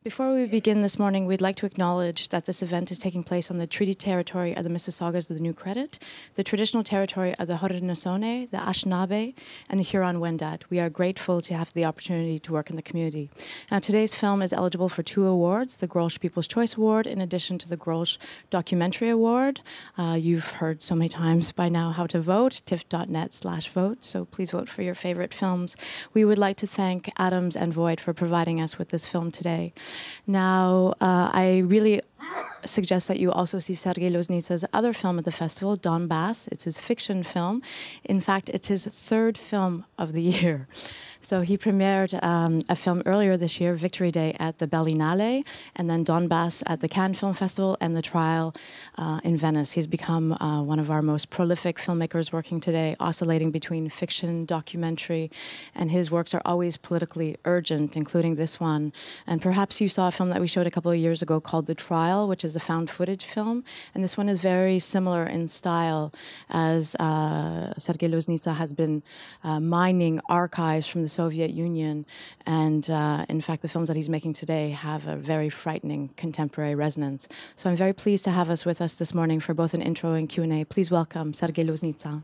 Before we begin this morning, we'd like to acknowledge that this event is taking place on the treaty territory of the Mississaugas of the New Credit, the traditional territory of the Haudenosaunee, the Anishinaabe, and the Huron-Wendat. We are grateful to have the opportunity to work in the community. Now, today's film is eligible for 2 awards, the Grolsch People's Choice Award, in addition to the Grolsch Documentary Award. You've heard so many times by now how to vote, tiff.net/vote, so please vote for your favorite films. We would like to thank Adams and Void for providing us with this film today. Now, I really suggest that you also see Sergei Loznitsa's other film at the festival, Donbass. It's his fiction film. In fact, it's his 3rd film of the year. So he premiered a film earlier this year, Victory Day, at the Berlinale, and then Donbass at the Cannes Film Festival and The Trial in Venice. He's become one of our most prolific filmmakers working today, oscillating between fiction, documentary, and his works are always politically urgent, including this one. And perhaps you saw a film that we showed a couple of years ago called The Trial, which is a found footage film. And this one is very similar in style, as Sergei Loznitsa has been mining archives from the Soviet Union, and in fact the films that he's making today have a very frightening contemporary resonance. So I'm very pleased to have us with us this morning for both an intro and Q&A. Please welcome Sergei Loznitsa.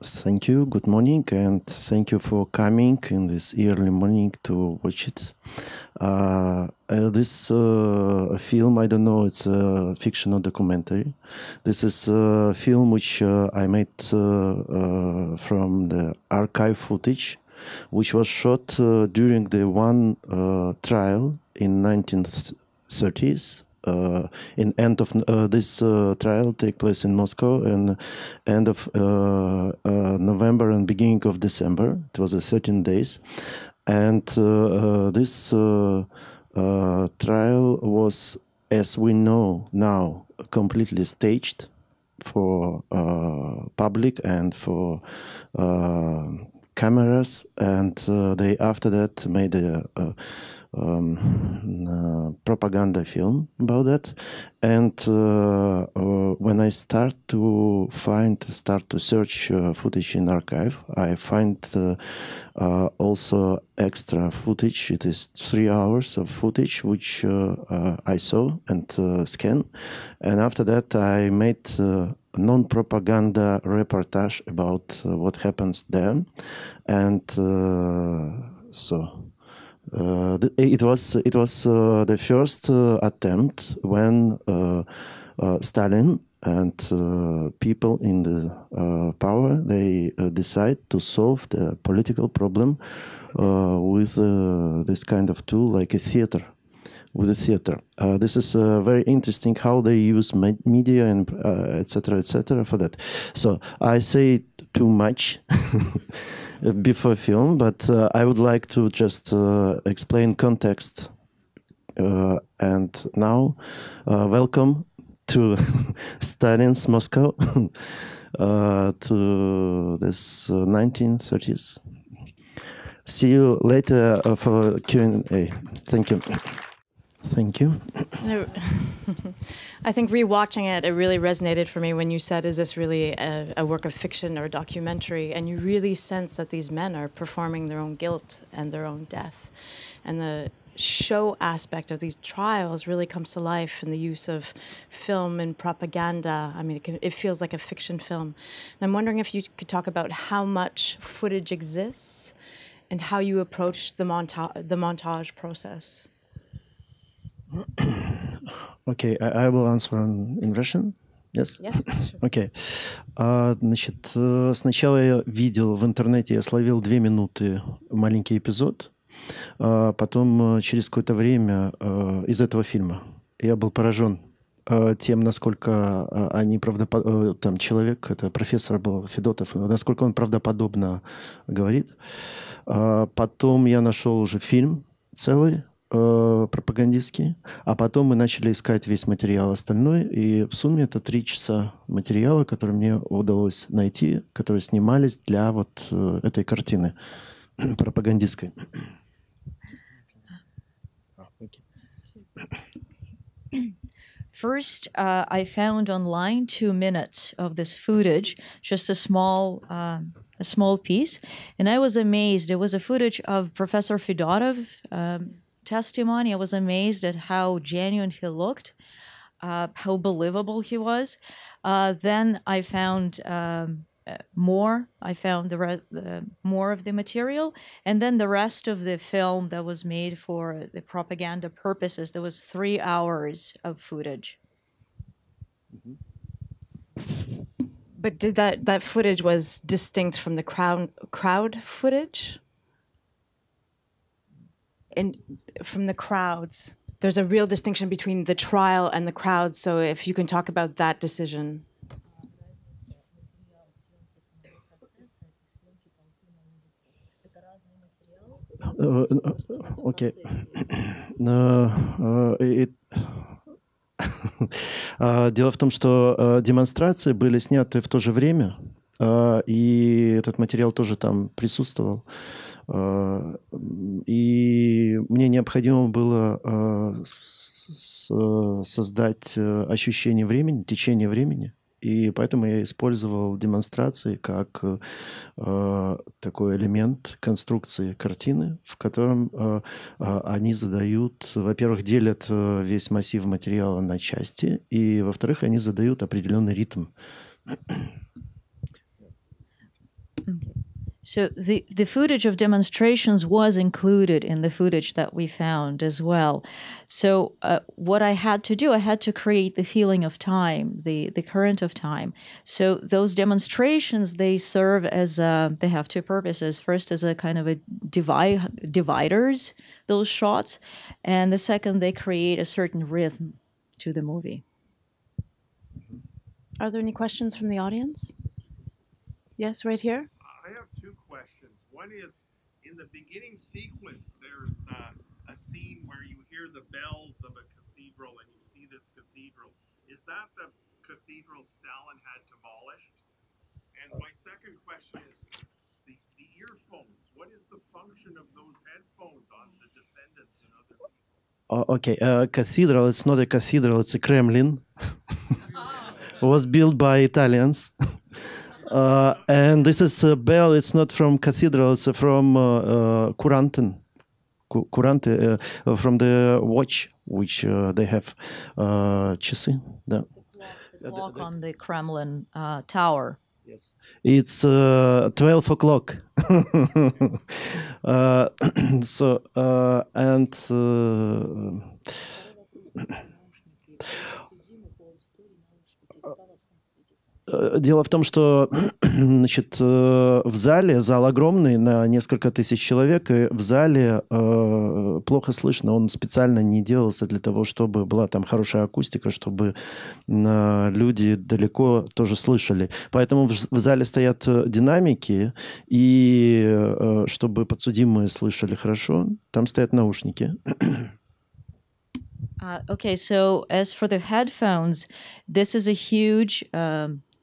Thank you, good morning, and thank you for coming in this early morning to watch it. This film, I don't know, it's a fiction or documentary. This is a film which I made from the archive footage, which was shot during the one trial in 1930s. In end of this trial take place in Moscow, and end of November and beginning of December. It was 13 days, and this trial was, as we know now, completely staged for public and for cameras, and they after that made a propaganda film about that. And when I start to search footage in archive, I find also extra footage. It is 3 hours of footage which I saw and scanned, and after that I made non-propaganda reportage about what happens there. And it was the first attempt when Stalin and people in the power, they decide to solve the political problem with this kind of tool, like a theater. With a theater, this is very interesting how they use media and etc. for that. So I say too much before film, but I would like to just explain context. And now, welcome to Stalin's Moscow, to this 1930s. See you later for Q&A. Thank you. Thank you. I think rewatching it really resonated for me when you said, is this really a work of fiction or a documentary? And you really sense that these men are performing their own guilt and their own death. And the show aspect of these trials really comes to life in the use of film and propaganda. I mean, it feels like a fiction film. And I'm wondering if you could talk about how much footage exists and how you approach the montage process. Okay, I will answer in Russian. Yes? Yes, sure. Okay. Значит, сначала я видел в интернете, я словил 2 минуты маленький эпизод, потом через какое-то время из этого фильма я был поражен тем, насколько они там человек, это профессор был Федотов, насколько он правдоподобно говорит. Потом я нашел уже фильм целый, пропагандистский, а потом мы начали искать весь материал остальной, и в сумме это 3 часа материала, которые мне удалось найти, которые снимались для вот этой картины пропагандистской. First, I found online 2 minutes of this footage, just a small a small piece, and I was amazed. It was a footage of Professor Fedorov testimony. I was amazed at how genuine he looked, how believable he was. Then I found more. I found more of the material, and then the rest of the film that was made for the propaganda purposes. There was 3 hours of footage. But did that footage was distinct from the crowd footage? And from the crowds, there's a real distinction between the trial and the crowd. So if you can talk about that decision. Okay. Дело в том, что демонстрации были сняты в то же время, и этот материал тоже там присутствовал. И мне необходимо было создать ощущение времени, течение времени. И поэтому я использовал демонстрации как такой элемент конструкции картины, в котором они задают, во-первых, делят весь массив материала на части, и, во-вторых, они задают определенный ритм. So the footage of demonstrations was included in the footage that we found as well. So what I had to do, I had to create the feeling of time, the current of time. So those demonstrations, they serve as, they have 2 purposes. First, as a kind of a dividers, those shots. And the second, they create a certain rhythm to the movie. Are there any questions from the audience? Yes, right here. I have 2 questions. One is, in the beginning sequence, there's a scene where you hear the bells of a cathedral and you see this cathedral. Is that the cathedral Stalin had demolished? And my second question is, the earphones, what is the function of those headphones on the defendants and other people? Okay, cathedral, it's not a cathedral, it's a Kremlin. It was built by Italians. And this is a bell. It's not from cathedral. It's from Kurante, from the watch, which they have. Часы, да. The clock on the Kremlin tower. Yes, it's 12 o'clock. So and. Дело в том, что значит, в зале, зал огромный, на несколько тысяч человек, и в зале плохо слышно. Он специально не делался для того, чтобы была там хорошая акустика, чтобы люди далеко тоже слышали. Поэтому в зале стоят динамики, и чтобы подсудимые слышали хорошо, там стоят наушники. Okay, so as for the headphones, this is a huge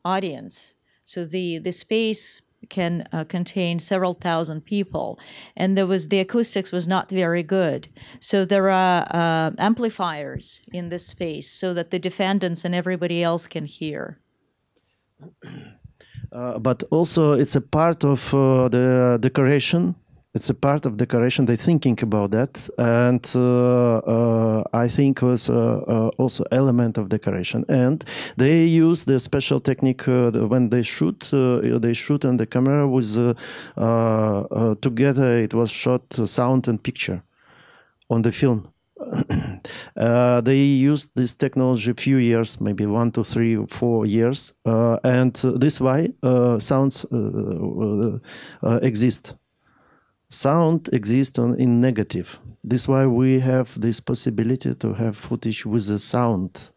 audience. So the space can contain several thousand people, and the acoustics was not very good. So there are amplifiers in this space so that the defendants and everybody else can hear. But also it's a part of the decoration. It's a part of decoration. They're thinking about that, and I think it was also element of decoration. And they use the special technique when they shoot on the camera with together. It was shot sound and picture on the film. They used this technology a few years, maybe 1 to 3 or 4 years, and this why sounds exist. Sound exists in negative. This is why we have this possibility to have footage with the sound.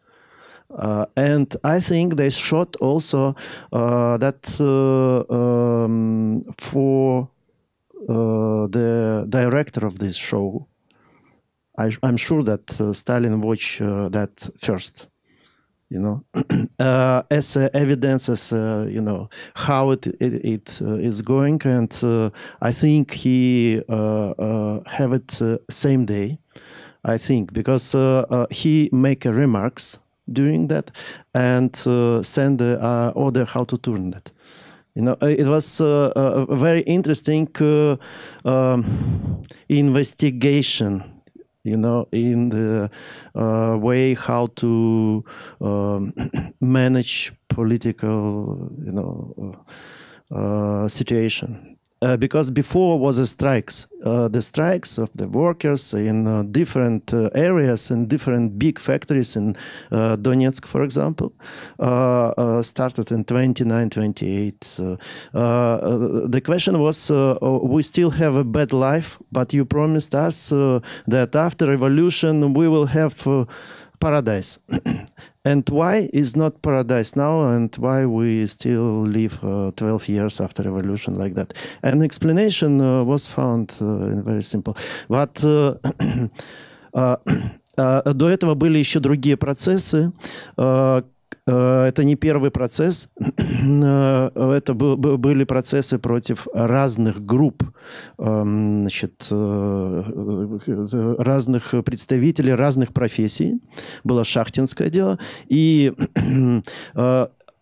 And I think they shot also that for the director of this show. I'm sure that Stalin watched that first. You know, as evidence, as how it is going, and I think he have it same day. I think because he make remarks during that and send the order how to turn that. You know, it was a very interesting investigation, you know, in the way how to manage political, you know, situation. Because before was the strikes of the workers in different areas and different big factories in Donetsk, for example, started in 29, 28. The question was, we still have a bad life, but you promised us that after revolution we will have paradise. And why is not paradise now, and why we still live 12 years after revolution like that? An explanation was found very simple. But до этого были еще другие процессы. Это не первый процесс. Это были процессы против разных групп, значит, разных представителей, разных профессий. Было шахтинское дело. И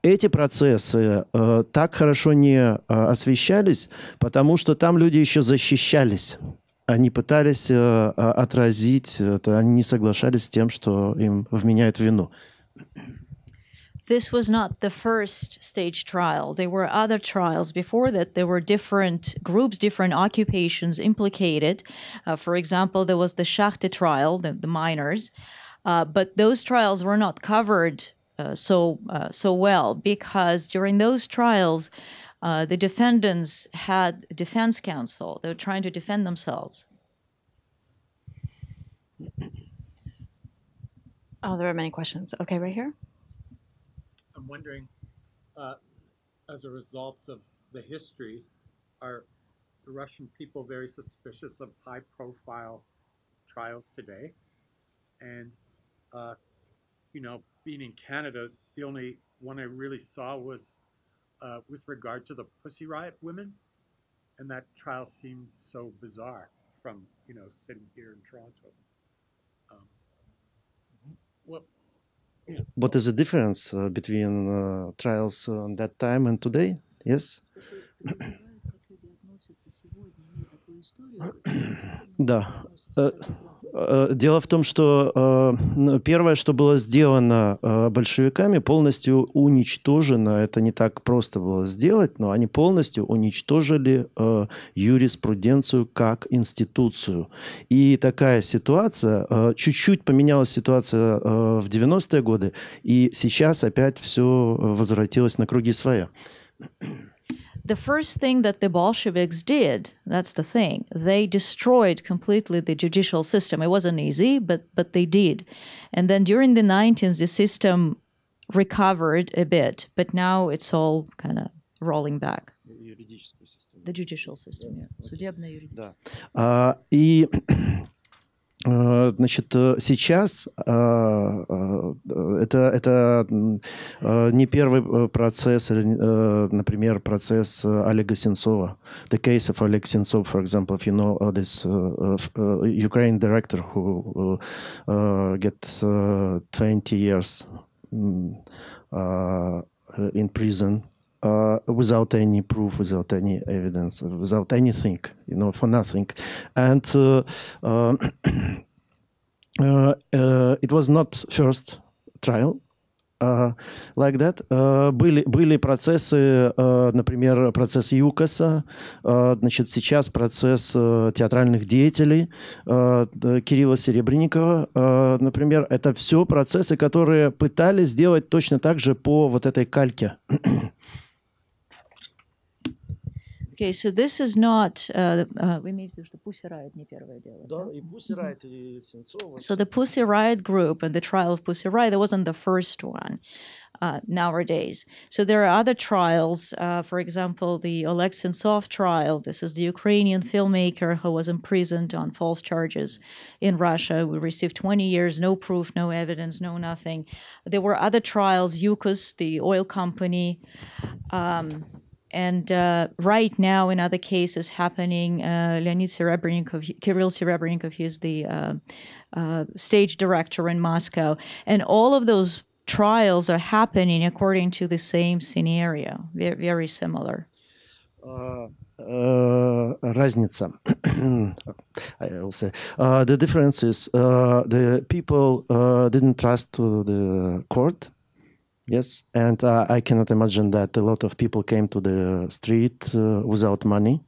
эти процессы так хорошо не освещались, потому что там люди еще защищались. Они пытались отразить это, они не соглашались с тем, что им вменяют вину. This was not the first stage trial. There were other trials before that. There were different groups, different occupations implicated. For example, there was the Shachte trial, the miners. But those trials were not covered so well, because during those trials, the defendants had a defense counsel. They were trying to defend themselves. Oh, there are many questions. Okay, right here. I'm wondering, as a result of the history, are the Russian people very suspicious of high-profile trials today? And, you know, being in Canada, the only one I really saw was with regard to the Pussy Riot women. And that trial seemed so bizarre from, you know, sitting here in Toronto. What is the difference between trials on that time and today? Yes? Да. Дело в том, что первое, что было сделано большевиками, полностью уничтожено. Это не так просто было сделать, но они полностью уничтожили юриспруденцию как институцию. И такая ситуация, чуть-чуть поменялась ситуация в 90-е годы, и сейчас опять все возвратилось на круги своя. The first thing that the Bolsheviks did, that's the thing, they destroyed completely the judicial system. It wasn't easy, but they did. And then during the 90s, the system recovered a bit, but now it's all kind of rolling back. The judicial system, yeah. Судебно-юридическое. Да. И значит, сейчас это не первый процесс, например, процесс Олега Сенцова. The case of Oleg Sentsov, for example, if you know this Ukrainian director who gets 20 years in prison. Without any proof, without any evidence, without anything, you know, for nothing. And it was not first trial like that. Были процессы, например, процесс ЮКОСа, значит, сейчас процесс театральных деятелей Кирилла Серебренникова, например. Это все процессы, которые пытались сделать точно так же по вот этой кальке. Okay, so this is not, вы имеете в виду, что Pussy Riot не первое дело. Да, и Pussy Riot, и Sentsova. So the Pussy Riot group and the trial of Pussy Riot, that wasn't the first one nowadays. So there are other trials, for example, the Oleg Sentsov trial. This is the Ukrainian filmmaker who was imprisoned on false charges in Russia. We received 20 years, no proof, no evidence, no nothing. There were other trials, Yukos, the oil company, and right now, in other cases happening, Leonid Serebrennikov, Kirill Serebrennikov, he is the stage director in Moscow. And all of those trials are happening according to the same scenario, very, very similar. Разница. I will say the difference is the people didn't trust to the court. Yes, and I cannot imagine that a lot of people came to the street without money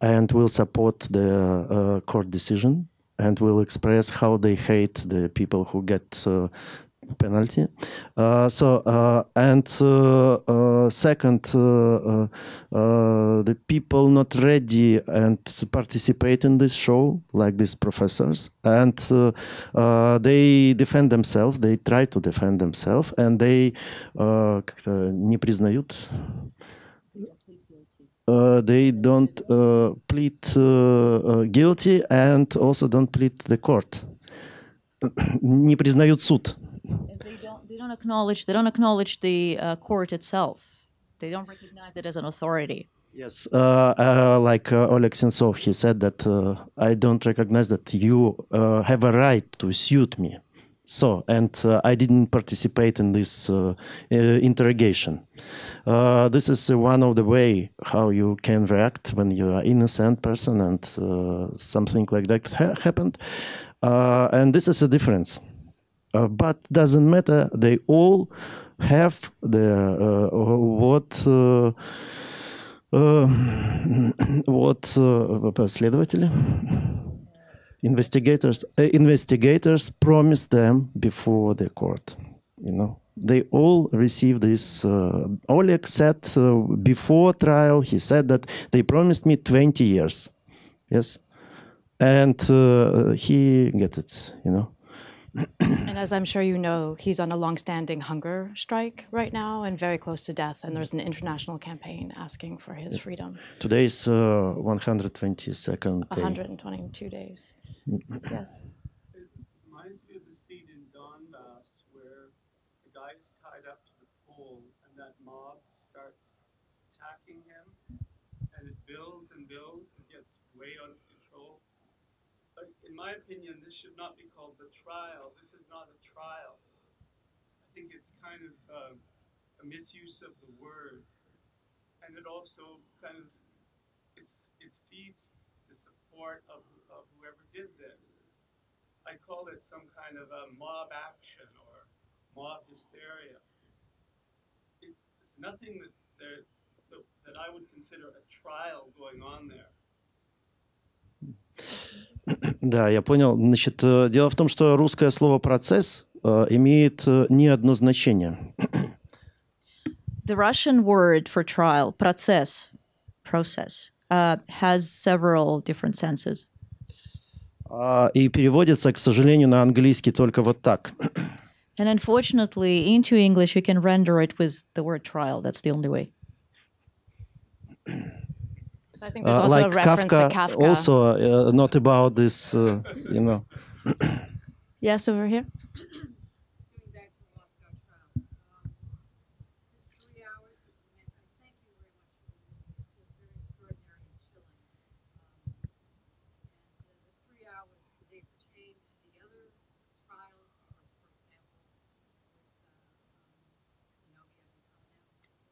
and will support the court decision and will express how they hate the people who get penalty. Second, the people not ready and participate in this show, like these professors, and they defend themselves, they try to defend themselves, and they как-то не признают. They don't plead guilty and also don't plead the court. Не признают суд. They don't acknowledge the court itself. They don't recognize it as an authority. Yes, like Oleg Sentsov, he said that I don't recognize that you have a right to suit me. So, and I didn't participate in this interrogation. This is one of the way how you can react when you are innocent person and something like that happened. And this is a difference. But doesn't matter. They all have the следователи, investigators promised them before the court. You know, they all received this. Oleg said before trial, he said that they promised me 20 years. Yes, and he get it. You know. And as I'm sure you know, he's on a long-standing hunger strike right now and very close to death. And there's an international campaign asking for his freedom. Today is 122nd day. 122 days. Yes. It reminds me of the scene in Donbass where the guy is tied up to the pole and that mob starts attacking him. And it builds and builds and gets way out of control. But in my opinion, this should not be called the trial. This is not a trial. I think it's kind of a misuse of the word. And it also kind of, it feeds the support of whoever did this. I call it some kind of a mob action or mob hysteria. It's nothing that I would consider a trial going on there. Да, я понял. Значит, дело в том, что русское слово «процесс» имеет не одно значение. The Russian word for trial, process, has several different senses. И переводится, к сожалению, на английский только вот так. And unfortunately, into English, you can render it with the word trial. That's the only way. I think there's also like a reference to Kafka. Also, not about this, you know. Yes, over here. Going back to the Moscow trials, this 3 hours, I thank you very much for the movie. It's very extraordinary and chilling. And the 3 hours, do they pertain to the other trials, like, for example, with Zenobia and Colonel, or is it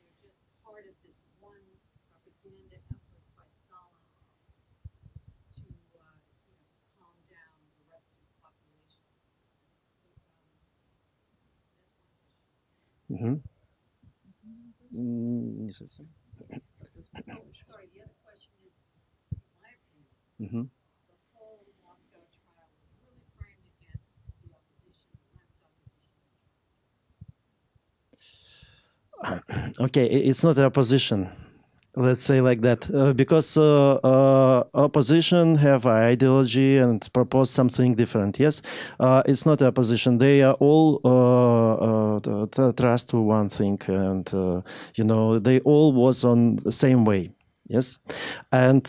they're just part of this one propaganda effort by Stalin to calm down the rest of the population? Не совсем. Sorry, the other question is, in my opinion, the whole Moscow trial was really framed against the opposition, the left opposition. Okay, it's not an opposition. Let's say like that, because opposition have an ideology and propose something different. Yes, it's not an opposition. They are all trust to one thing, and you know, they all was on the same way. Yes, and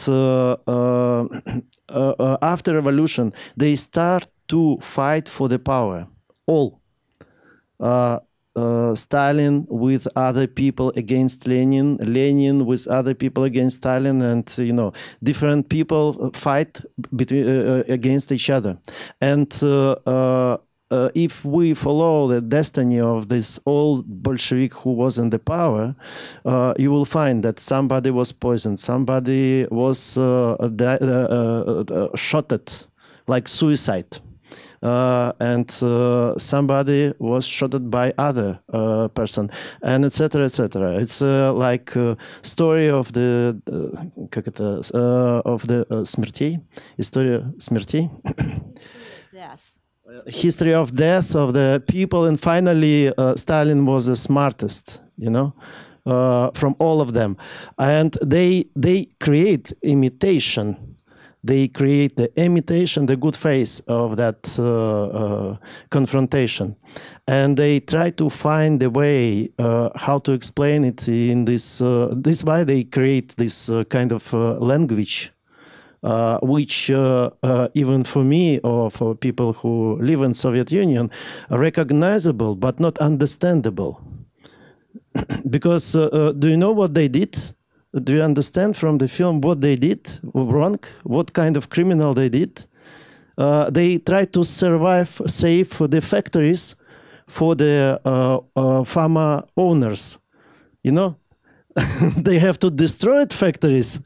after revolution, they start to fight for the power. All. Stalin with other people against Lenin, Lenin with other people against Stalin, and you know, different people fight between against each other. And if we follow the destiny of this old Bolshevik who was in the power, you will find that somebody was poisoned, somebody was shot at, like suicide. And somebody was shot by other person, and etc. etc. It's like story of the смертей, история смертей. Death. History of death of the people, and finally Stalin was the smartest, you know, from all of them, and they create imitation. They create the imitation, the good face of that confrontation, and they try to find a way how to explain it in this. This why they create this kind of language, which even for me or for people who live in Soviet Union, recognizable but not understandable. Because do you know what they did? Do you understand from the film what they did wrong? What kind of criminal they did? They tried to save the factories for the pharma owners. You know, they have to destroy factories.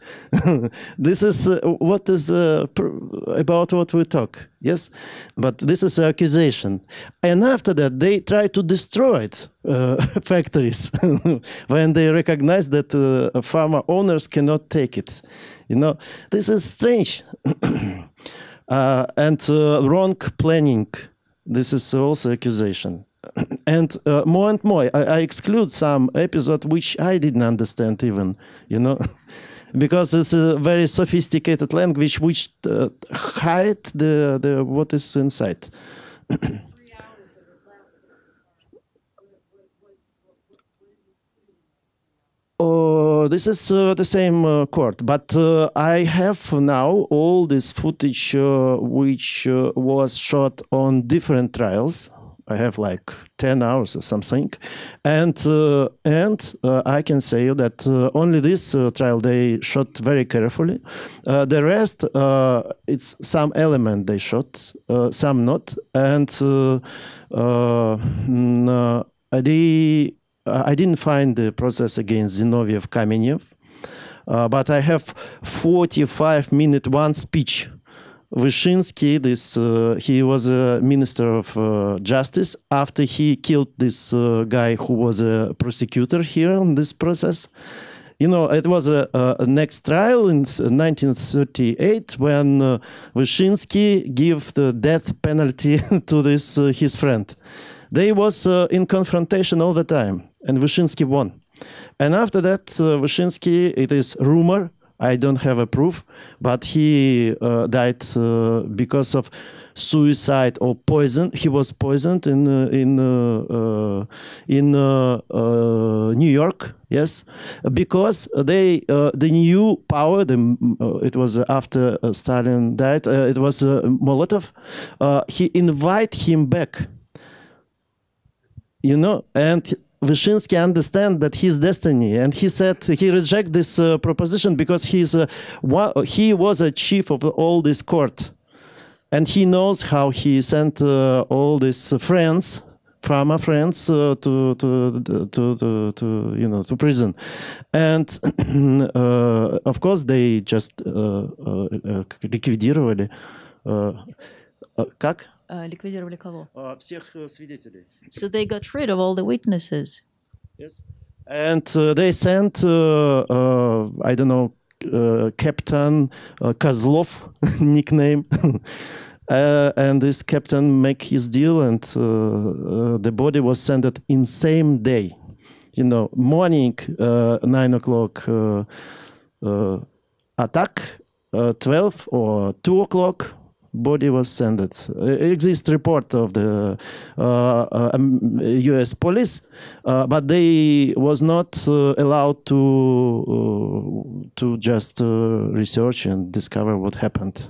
This is what is about what we talk. Yes, but this is an accusation. And after that, they try to destroy factories when they recognize that pharma owners cannot take it. You know, this is strange. And wrong planning. This is also accusation. And more, I exclude some episode which I didn't understand even, you know, because it's a very sophisticated language which hide the what is inside. 3 hours that are left. What is included? Oh, this is the same court, but I have now all this footage which was shot on different trials. I have like 10 hours or something, and I can say that only this trial they shot very carefully. The rest, it's some element they shot, some not, and I didn't find the process against Zinoviev Kamenev, but I have 45-minute one speech. Vyshinsky, he was a minister of justice after he killed this guy who was a prosecutor here in this process. You know, it was a next trial in 1938 when Vyshinsky gave the death penalty to this his friend. They was in confrontation all the time, and Vyshinsky won. And after that, Vyshinsky, it is rumor, I don't have a proof, but he died because of suicide or poison. He was poisoned in New York. Yes, because the new power. It was after Stalin died. It was Molotov. He invited him back. You know, and Vyshinsky understand that his destiny, and he said he reject this proposition because he was a chief of all this court, and he knows how he sent all these friends, pharma friends, to prison, and of course they just ликвидировали. Как? Ликвидировали кого? Всех свидетелей. So they got rid of all the witnesses. Yes, and they sent I don't know, Captain Kozlov nickname, and this captain make his deal, and the body was sent in same day. You know, morning 9 o'clock attack, 12 or 2 o'clock. Body was sent. Exists report of the U.S. police, but they was not allowed to just research and discover what happened.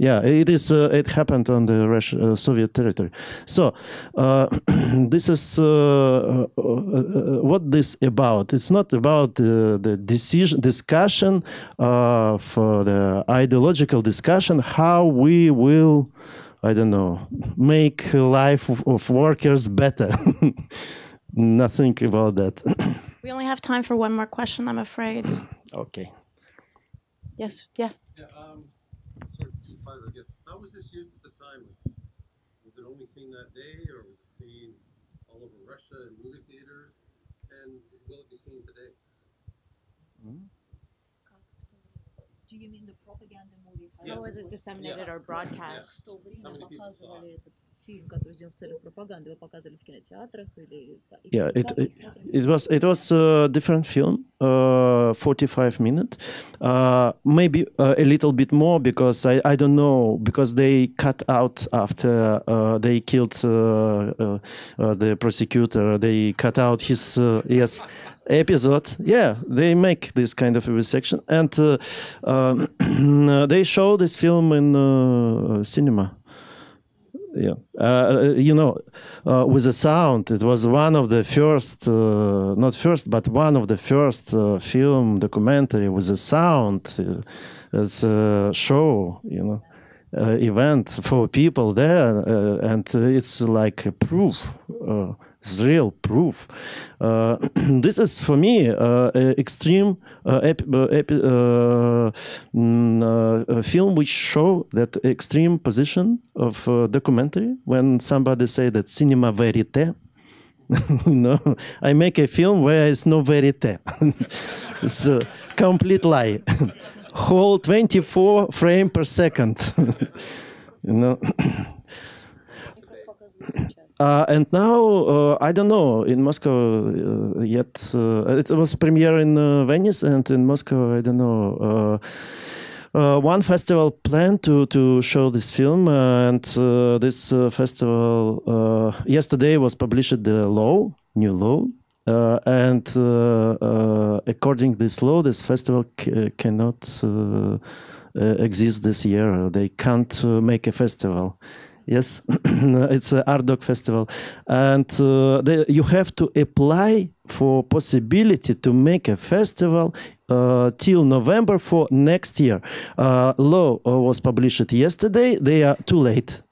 Yeah, it is. It happened on the Soviet territory. So this is what this about. It's not about the discussion for the ideological discussion how we will I don't know, make life of workers better. Nothing about that. We only have time for one more question, I'm afraid. Okay. Yes, yeah. Yeah, sort of two-part, I guess. How was this used at the time? Was it only seen that day, or was it seen all over Russia in movie theaters? And will it be seen today? Do you mean the propaganda movie? How was it disseminated or broadcast? В то время How many people saw показывали этот фильм, который сделан в целях пропаганды, его показывали в кинотеатрах или... Yeah, it was a different film, 45 minutes, maybe a little bit more, because I don't know, because they cut out after they killed the prosecutor. They cut out his yes episode. Yeah, they make this kind of a section, and they show this film in cinema. Yeah, you know, with the sound, it was one of the first, not first, but one of the first film documentary with the sound. It's a show, you know, event for people there, and it's like a proof. It's real proof. This is for me extreme film which show that extreme position of documentary. When somebody say that cinema verite, you know, I make a film where it's no verite. It's a complete lie. Whole 24 frame per second. You know. And now, I don't know, in Moscow yet, it was premiere in Venice, and in Moscow, I don't know, one festival planned to show this film, and this festival, yesterday was published the law, new law, and according to this law, this festival cannot exist this year. They can't make a festival. Yes, it's an art doc festival, and you have to apply for possibility to make a festival till November for next year. Law was published yesterday. They are too late.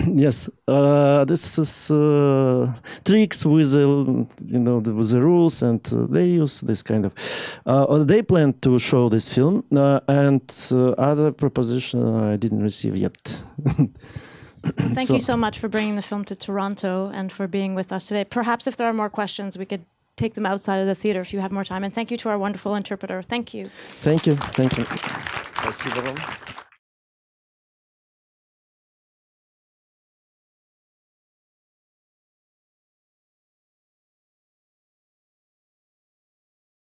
Yes, this is tricks with you know, with the rules, and they use this kind of. They plan to show this film, and other proposition I didn't receive yet. Thank you so much for bringing the film to Toronto and for being with us today. Perhaps if there are more questions, we could take them outside of the theater if you have more time. And thank you to our wonderful interpreter. Thank you. Thank you. Thank you. Спасибо вам.